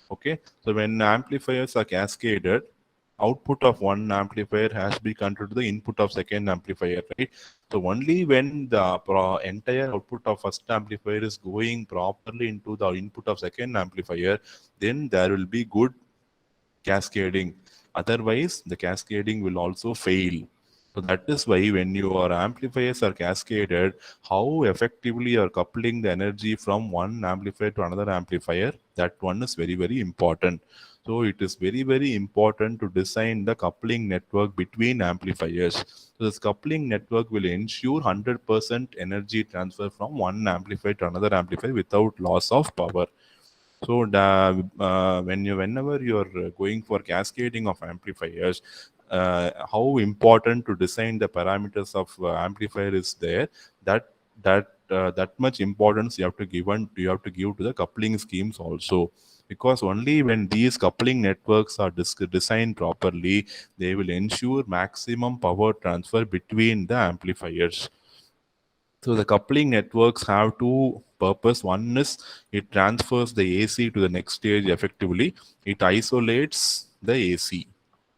Okay, so when amplifiers are cascaded, output of one amplifier has to be controlled to the input of second amplifier, right? So only when the entire output of first amplifier is going properly into the input of second amplifier, then there will be good cascading. Otherwise, the cascading will also fail. So that is why when your amplifiers are cascaded, how effectively you are coupling the energy from one amplifier to another amplifier, that one is very, very important. So it is very, very important to design the coupling network between amplifiers. So this coupling network will ensure 100% energy transfer from one amplifier to another amplifier without loss of power. So whenever you're going for cascading of amplifiers, how important to design the parameters of amplifier is there. That much importance you have to give to the coupling schemes also, because only when these coupling networks are designed properly, they will ensure maximum power transfer between the amplifiers. So the coupling networks have two purpose. One is it transfers the AC to the next stage effectively. It isolates the AC.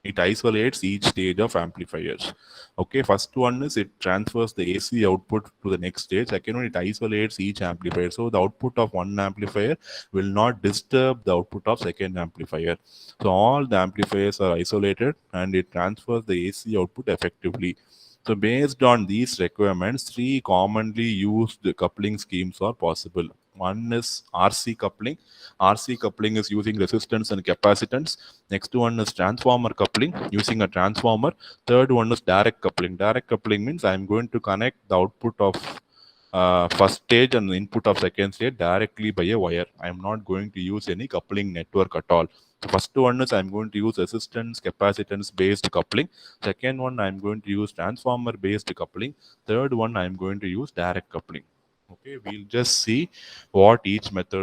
It isolates each stage of amplifiers. Okay, first one is it transfers the AC output to the next stage. Second one, it isolates each amplifier. So the output of one amplifier will not disturb the output of second amplifier. So all the amplifiers are isolated and it transfers the AC output effectively. So based on these requirements, three commonly used coupling schemes are possible. One is RC coupling. RC coupling is using resistance and capacitance. Next one is transformer coupling using a transformer. Third one is direct coupling. Direct coupling means I am going to connect the output of first stage and the input of second stage directly by a wire. I am not going to use any coupling network at all. The first one is I'm going to use resistance, capacitance based coupling. Second one, I'm going to use transformer based coupling. Third one, I'm going to use direct coupling. Okay, we'll just see what each method